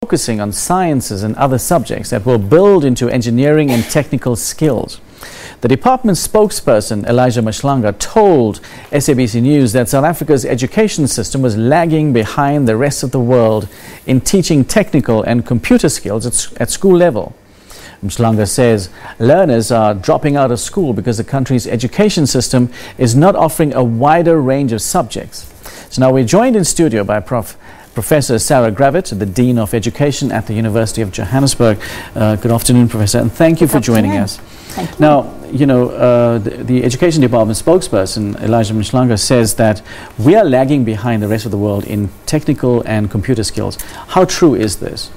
focusing on sciences and other subjects that will build into engineering and technical skills. The department's spokesperson, Elijah Mhlanga, told SABC News that South Africa's education system was lagging behind the rest of the world in teaching technical and computer skills at school level. Mhlanga says learners are dropping out of school because the country's education system is not offering a wider range of subjects. So now we're joined in studio by Professor Sarah Gravett, the Dean of Education at the University of Johannesburg. Good afternoon, Professor, and thank you for joining us. Thank you. Now, you know, the Education Department spokesperson, Elijah Mhlanga, says that we are lagging behind the rest of the world in technical and computer skills. How true is this?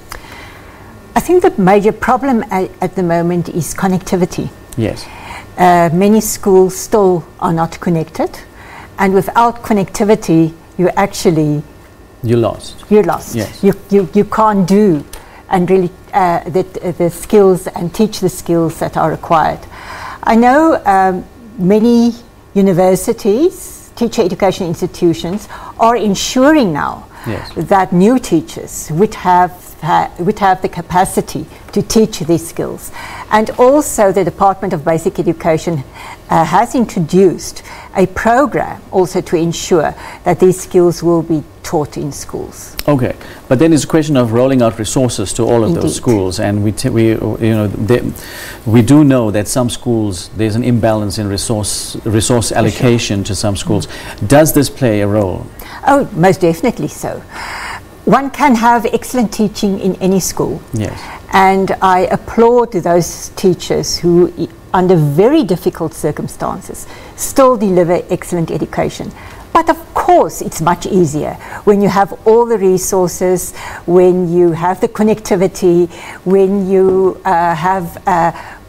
I think the major problem at the moment is connectivity. Yes. Many schools still are not connected, and without connectivity, you're lost. You're lost. Yes. You can't do and really the skills and teach the skills that are required. I know many universities, teacher education institutions, are ensuring now that new teachers would have the capacity to teach these skills. And also the Department of Basic Education has introduced a program also to ensure that these skills will be taught in schools. Okay, but then it's a question of rolling out resources to all of those schools, and we do know that some schools there's an imbalance in resource allocation to some schools. Does this play a role? Oh, most definitely so. One can have excellent teaching in any school. Yes. And I applaud those teachers who, under very difficult circumstances, still deliver excellent education. But of course, it's much easier when you have all the resources, when you have the connectivity, when you have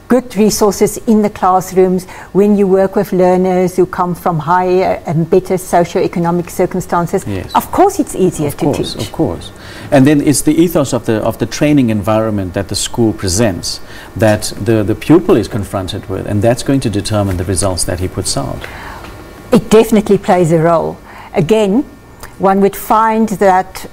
good resources in the classrooms, when you work with learners who come from higher and better socio-economic circumstances. Yes. Of course it's easier to teach. Of course. And then it's the ethos of the training environment that the school presents that the pupil is confronted with, and that's going to determine the results that he puts out. It definitely plays a role. Again, one would find that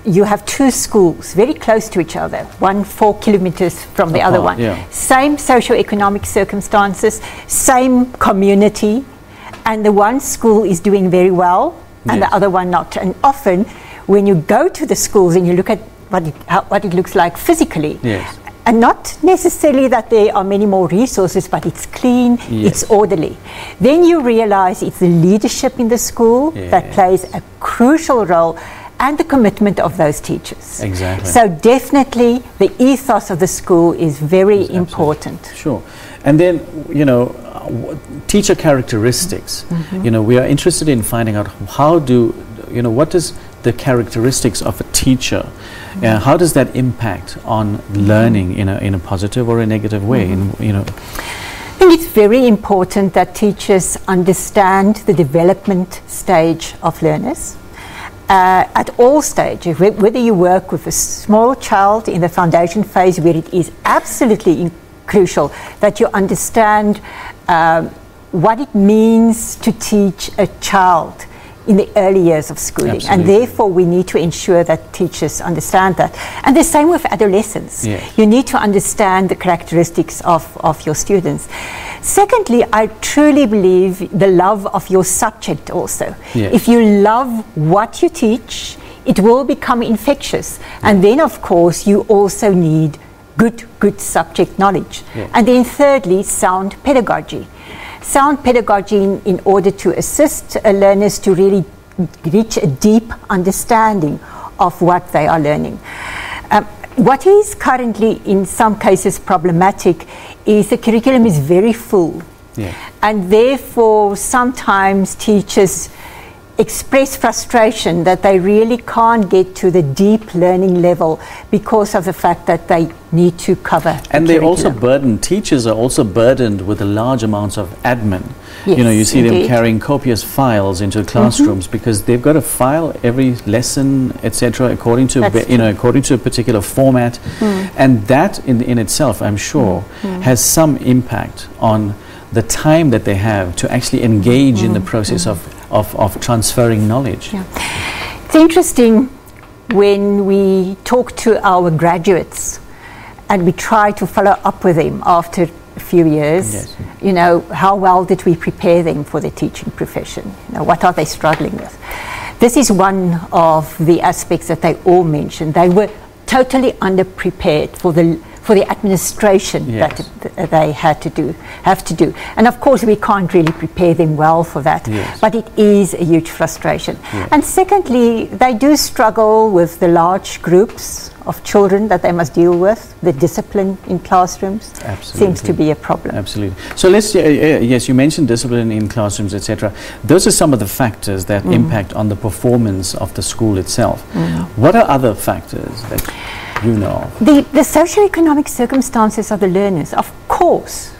you have two schools very close to each other, one 4 kilometers from the other one. Yeah. Same socio-economic circumstances, same community, and the one school is doing very well and the other one not. And often when you go to the schools and you look at what it looks like physically, and not necessarily that there are many more resources, but it's clean, it's orderly. Then you realize it's the leadership in the school that plays a crucial role, and the commitment of those teachers. Exactly. So definitely the ethos of the school is very important. Sure. And then, you know, teacher characteristics. You know, we are interested in finding out what is the characteristics of a teacher? How does that impact on learning in a positive or a negative way? I think it's very important that teachers understand the development stage of learners at all stages, whether you work with a small child in the foundation phase where it is absolutely crucial that you understand what it means to teach a child in the early years of schooling. Absolutely. And therefore we need to ensure that teachers understand that. And the same with adolescents. You need to understand the characteristics of your students. Secondly, I truly believe the love of your subject also. If you love what you teach, it will become infectious. And then of course you also need good subject knowledge. And then thirdly, sound pedagogy. Sound pedagogy in order to assist learners to really reach a deep understanding of what they are learning. What is currently in some cases problematic is the curriculum is very full. And therefore sometimes teachers express frustration that they really can't get to the deep learning level because of the fact that they need to cover and they also teachers are also burdened with a large amounts of admin. You know, you see them carrying copious files into classrooms because they've got to file every lesson, etc., according to according to a particular format, and that in itself, I'm sure, has some impact on the time that they have to actually engage in the process of transferring knowledge. It's interesting when we talk to our graduates and we try to follow up with them after a few years, yes. you know, how well did we prepare them for the teaching profession? You know, what are they struggling with? This is one of the aspects that they all mentioned. They were totally underprepared for the administration yes. that they have to do. And of course we can't really prepare them well for that, yes. but it is a huge frustration. Yes. And secondly, they do struggle with the large groups of children that they must deal with. The discipline in classrooms seems to be a problem. Absolutely. So let's, yes, you mentioned discipline in classrooms, etc. Those are some of the factors that impact on the performance of the school itself. What are other factors that you know of? The socio-economic circumstances of the learners, of course,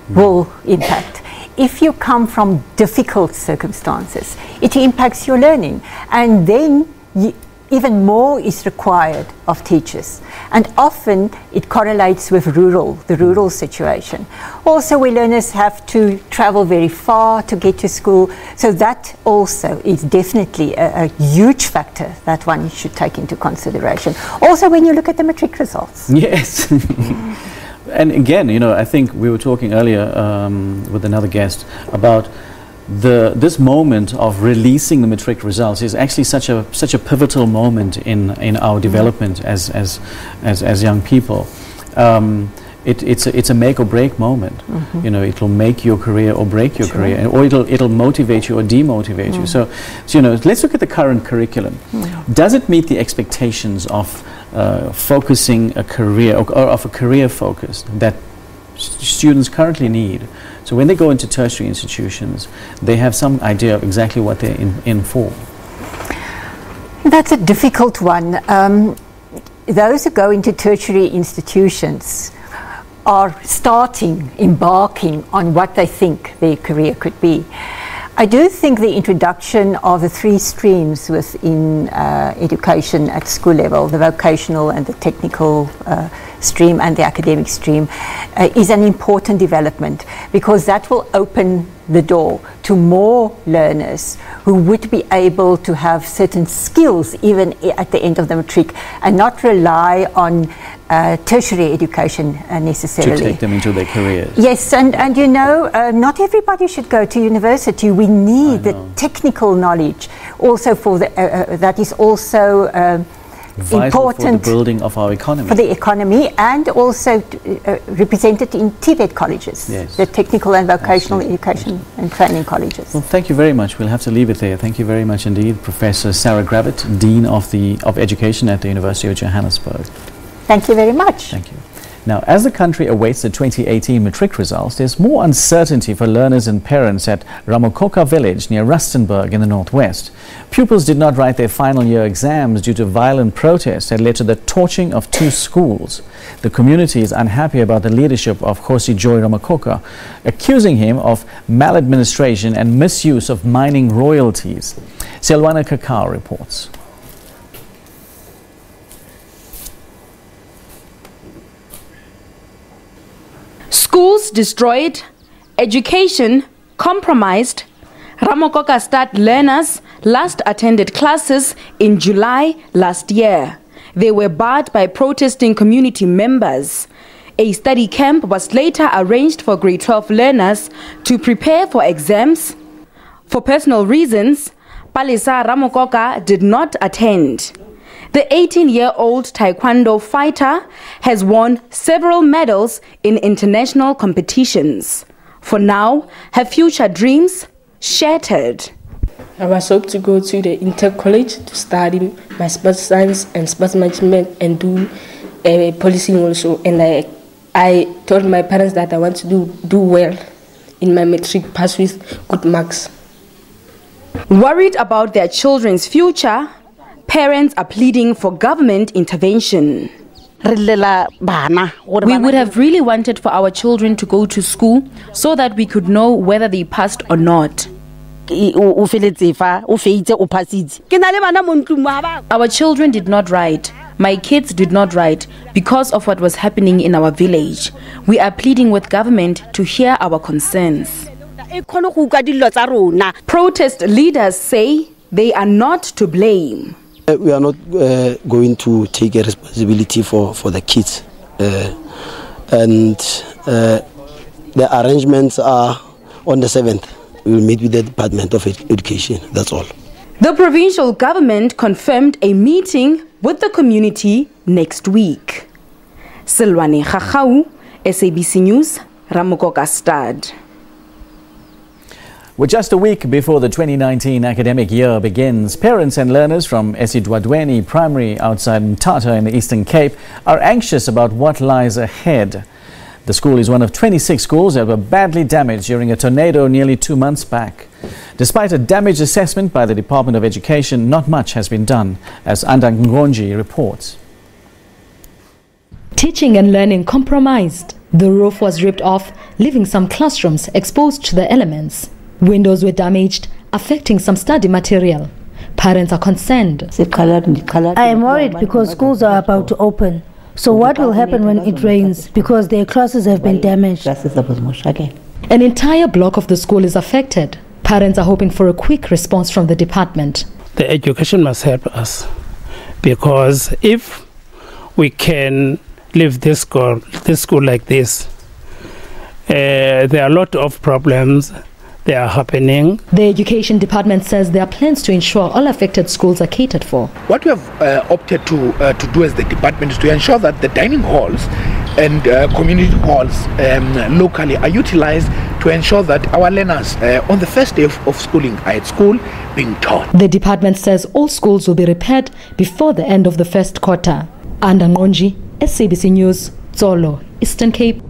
will impact. If you come from difficult circumstances, it impacts your learning. And then even more is required of teachers. And often it correlates with the rural situation. Also, where learners have to travel very far to get to school. So that also is definitely a huge factor that one should take into consideration. Also, when you look at the matric results. Yes. And again, you know, I think we were talking earlier with another guest about this moment of releasing the matric results is actually such a pivotal moment in our development as young people. It's a make or break moment. You know, it'll make your career or break your career, or it'll motivate you or demotivate you. So you know, let's look at the current curriculum. Does it meet the expectations of focusing a career or of a career focus that students currently need? So when they go into tertiary institutions, they have some idea of exactly what they're in for. That's a difficult one. Those who go into tertiary institutions are embarking on what they think their career could be. I do think the introduction of the 3 streams within education at school level, the vocational and the technical stream and the academic stream, is an important development, because that will open the door to more learners who would be able to have certain skills even at the end of the matric, and not rely on tertiary education necessarily. To take them into their careers. Yes, and you know, not everybody should go to university. We need the technical knowledge also for the, that is also vital important for the building of our economy. For the economy, and also represented in TVET colleges, yes. the technical and vocational education and training colleges. Well, thank you very much. We'll have to leave it there. Thank you very much indeed, Professor Sarah Gravett, Dean of Education at the University of Johannesburg. Thank you very much. Thank you. Now, as the country awaits the 2018 matric results, there's more uncertainty for learners and parents at Ramokoka village near Rustenburg in the northwest. Pupils did not write their final year exams due to violent protests that led to the torching of 2 schools. The community is unhappy about the leadership of Khosi Joy Ramokoka, accusing him of maladministration and misuse of mining royalties. Selwana Kakao reports. Schools destroyed, education compromised. Ramokoka Start learners last attended classes in July last year. They were barred by protesting community members. A study camp was later arranged for grade 12 learners to prepare for exams. For personal reasons, Palisa Ramokoka did not attend. The 18-year-old taekwondo fighter has won several medals in international competitions. For now, her future dreams shattered. I was hoping to go to the Inter College to study my sports science and sports management and do policing also. And I told my parents that I want to do well in my matric, pass with good marks. Worried about their children's future, parents are pleading for government intervention. We would have really wanted for our children to go to school so that we could know whether they passed or not. Our children did not write. My kids did not write because of what was happening in our village. We are pleading with government to hear our concerns. Protest leaders say they are not to blame. We are not going to take a responsibility for the kids. And the arrangements are on the 7th. We will meet with the Department of Education, that's all. The provincial government confirmed a meeting with the community next week. Silwane Khachau, SABC News, Ramokokastad. With just a week before the 2019 academic year begins, parents and learners from Esidwadweni Primary outside Mthatha in the Eastern Cape are anxious about what lies ahead. The school is one of 26 schools that were badly damaged during a tornado nearly 2 months back. Despite a damage assessment by the Department of Education, not much has been done, as Andang Ngonji reports. Teaching and learning compromised. The roof was ripped off, leaving some classrooms exposed to the elements. Windows were damaged, affecting some study material. Parents are concerned. I am worried because schools are about to open. So what will happen when it rains? Because their classes have been damaged. An entire block of the school is affected. Parents are hoping for a quick response from the department. The education must help us, because if we can leave this school like this, there are a lot of problems. They are happening. The education department says there are plans to ensure all affected schools are catered for. What we have opted to do as the department is to ensure that the dining halls and community halls locally are utilized to ensure that our learners on the first day of schooling are at school being taught. The department says all schools will be repaired before the end of the first quarter. Andang Ngonji, SABC News, Tsolo, Eastern Cape.